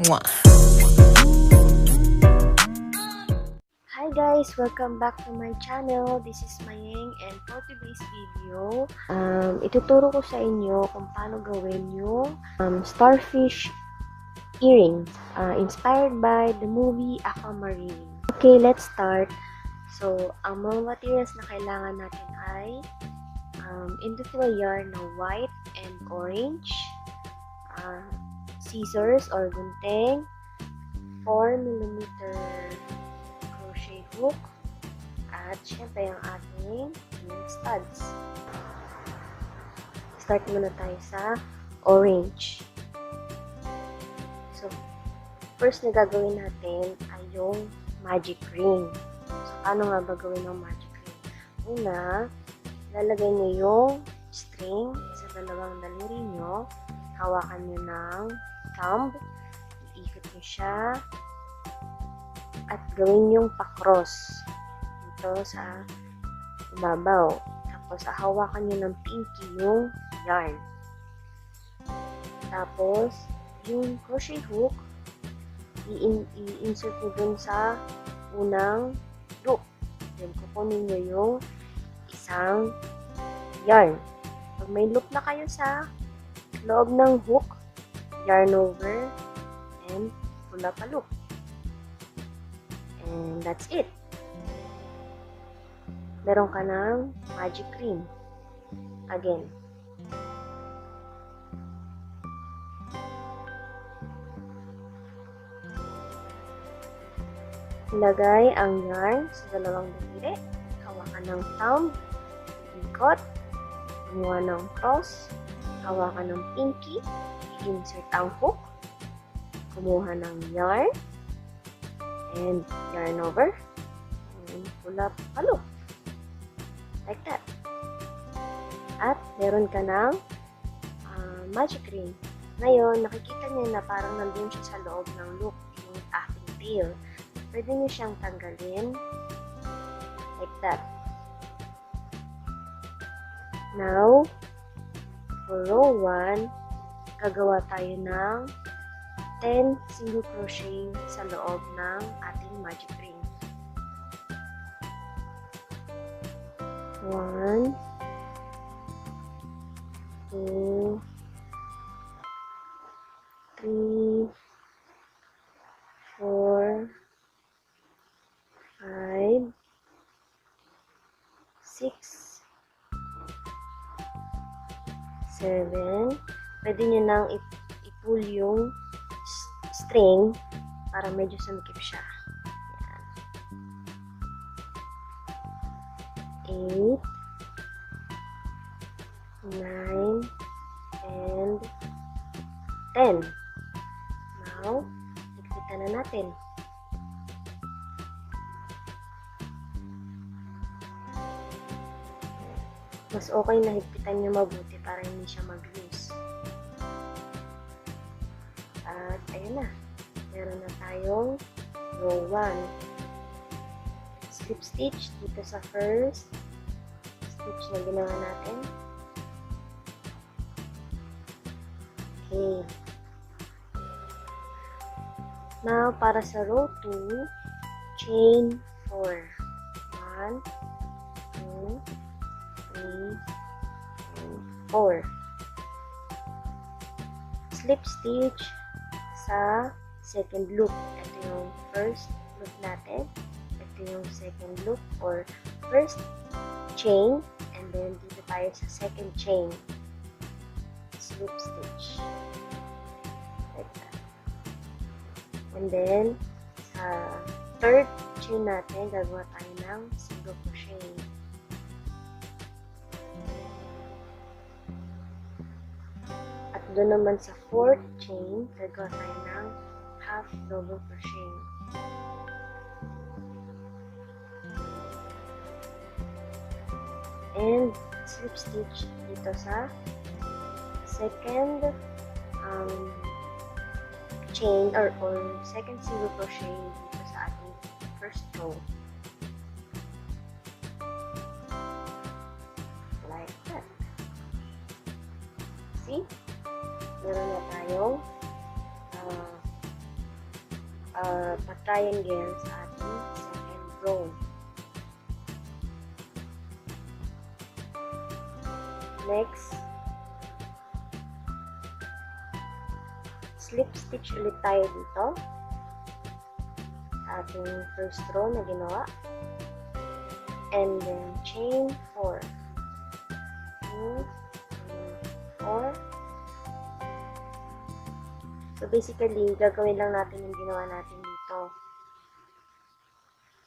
Mwah. Hi guys! Welcome back to my channel. This is Mayeng, and for today's video, ituturo ko sa inyo kung paano gawin yung starfish earrings inspired by the movie Aquamarine. Okay, let's start. So, ang mga materials na kailangan natin ay individual yarn na white and orange, scissors or gunting, 4mm crochet hook, at syempre ang ating studs. Start muna tayo sa orange. So, first na gagawin natin ay yung magic ring. So, paano nga ba gawin ng magic ring? Una, lalagay nyo yung string sa dalawang daliri nyo. Hawakan nyo ng thumb. Iikot nyo siya. At gawin yung pa-cross dito sa ibabaw. Tapos, hawakan nyo ng pinky yung yarn. Tapos, yung crochet hook, i-insert nyo dun sa unang loop. Then, kukunin nyo yung isang yarn. Pag may loop na kayo sa loob ng hook, yarn over, and pull up a loop. And that's it. Meron ka ng magic ring. Again. Ilagay ang yarn sa dalawang daliri. Hawakan ng thumb. Ikot. Kumuha ng cross. Hawakan ng pinky. Insert ang hook. Kumuha ng yarn. And yarn over. And pull up a loop. Like that. At meron ka ng magic ring. Ngayon, nakikita niyo na parang nandun siya sa loob ng loop, yung ating tail. Pwede niyo siyang tanggalin. Like that. Now, for row 1, gagawa tayo ng 10 single crochet sa loob ng ating magic ring. 1, 2, 3, 4, 5, 6, 7. Pwede nyo nang i-pull yung string para medyo sumikip siya. Yan. 8, 9, and 10. Now, higpitan na natin. Mas okay na higpitan nyo mabuti para hindi siya mag-loose. At ayun na. Meron na tayong row 1. Slip stitch dito sa first stitch na ginawa natin. Okay. Now, para sa row 2, chain 4. 1, 2, 3, and 4. Slip stitch sa second loop. Ito yung first loop natin. Ito yung second loop or first chain. And then, dito tayo sa second chain. Slip stitch. Like that. And then, sa third chain natin, gagawa tayo ng single crochet. At doon naman sa fourth chain, gagawa tayo ng half double crochet. And slip stitch dito sa second chain or second single crochet dito sa ating first row. Like that. See? Meron na tayong pa-triangle sa ating second row. Next, slip stitch ulit tayo dito sa ating first row na ginawa. And then, chain 4. 2, 3, 4. So, basically, gagawin lang natin yung ginawa natin dito.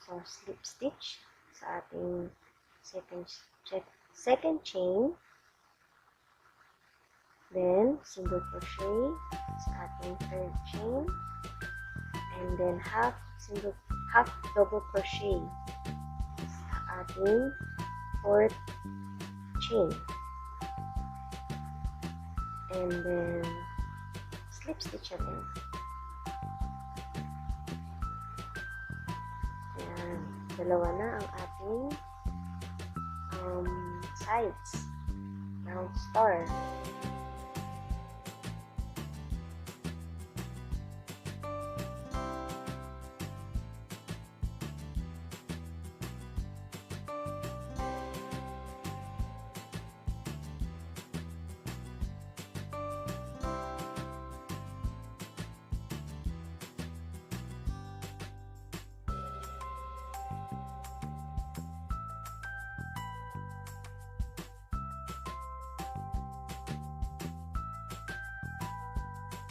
So, slip stitch sa ating second chain. Then, single crochet sa ating third chain. And then, half double crochet sa ating fourth chain. And then, slip stitch again. Ayan, dalawa na ang ating sides ng star.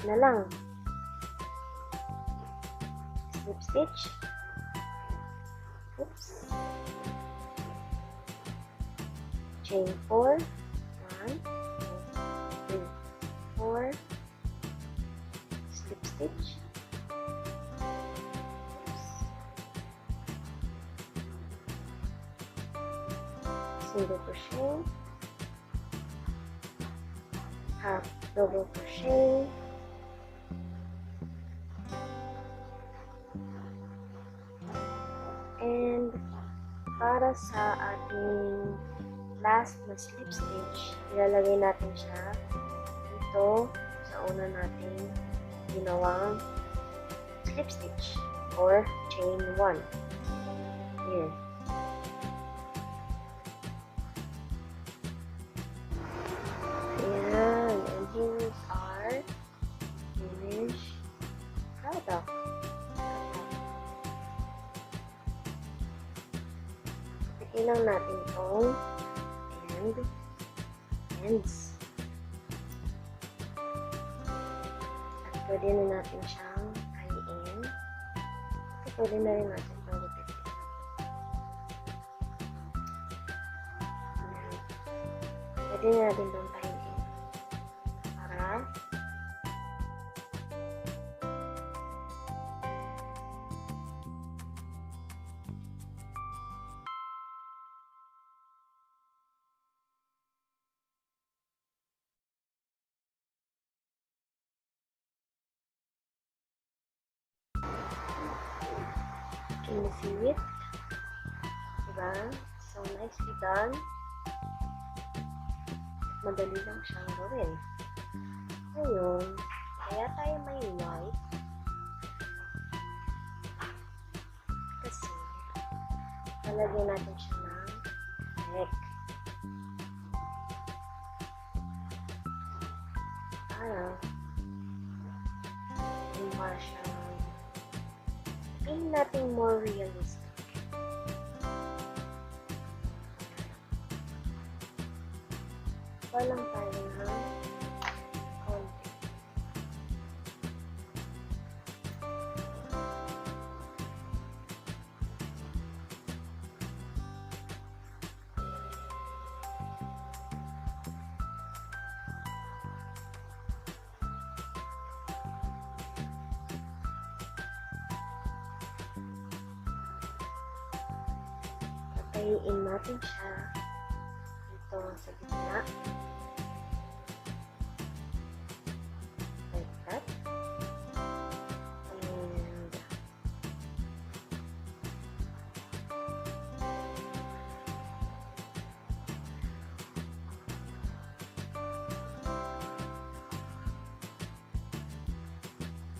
Na lang. Slip stitch. Oops. Chain 4. 1, 2, 3, 4. Slip stitch. Oops. Single crochet. Half double crochet. And para sa ating last na slip stitch, ilalagay natin siya dito sa una nating ginawang slip stitch or chain 1. Here. Ayan. And here's our finished product. Ilang natin itong ends. At pwede na natin siyang kahiin. At pwede na rin natin itong gupitin. Pwede na natin itong kahiin. Para can you see it? Diba? So nicely done. Madali lang siyang gawin. Ngayon, kaya tayo may white. Kasi, lalagyan natin siya ng neck. Para, mukha siyang feeling natin more realistic. Walang tayo ng konti. Patayin natin siya dito sa gitna. Like that.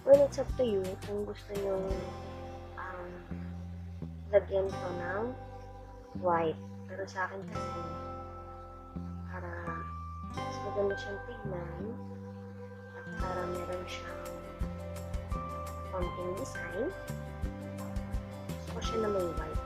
And Well, it's up to you kung gusto nyo lagyan ko ng white. Pero sa akin kasi, para mas maganda siyang tignan at para meron siyang konting design, gusto ko siya na may white.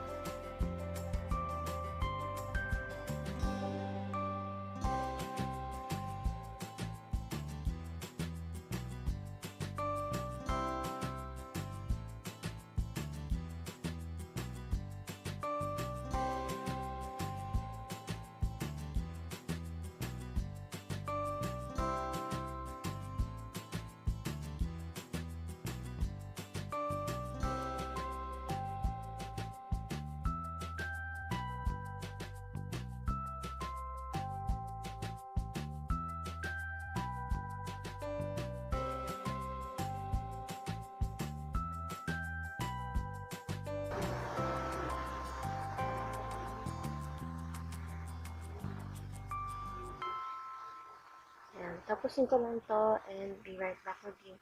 Tapusin ko lang to and be right back with you.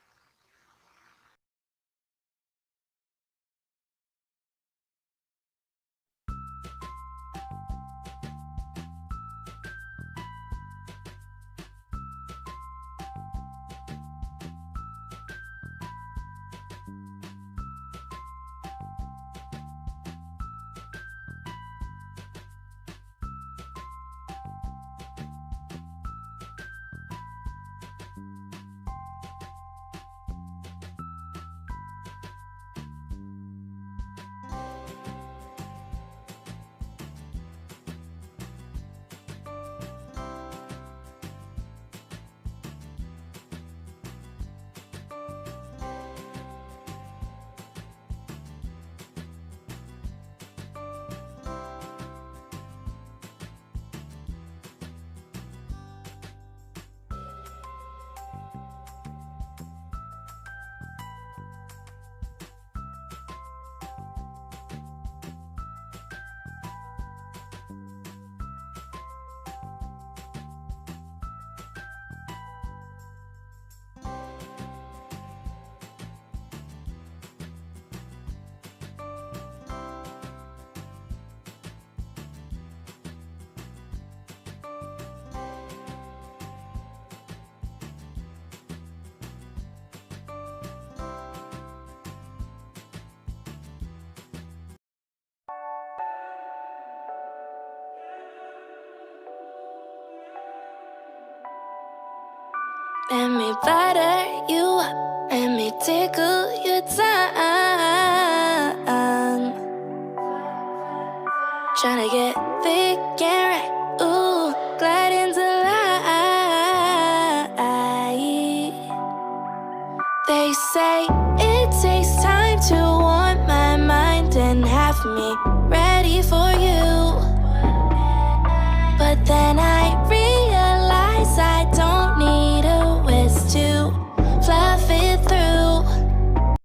Let me butter you up, let me tickle your tongue. Tryna get thick and right, ooh, glide into light. They say it takes time to warm my mind and have me ready for you.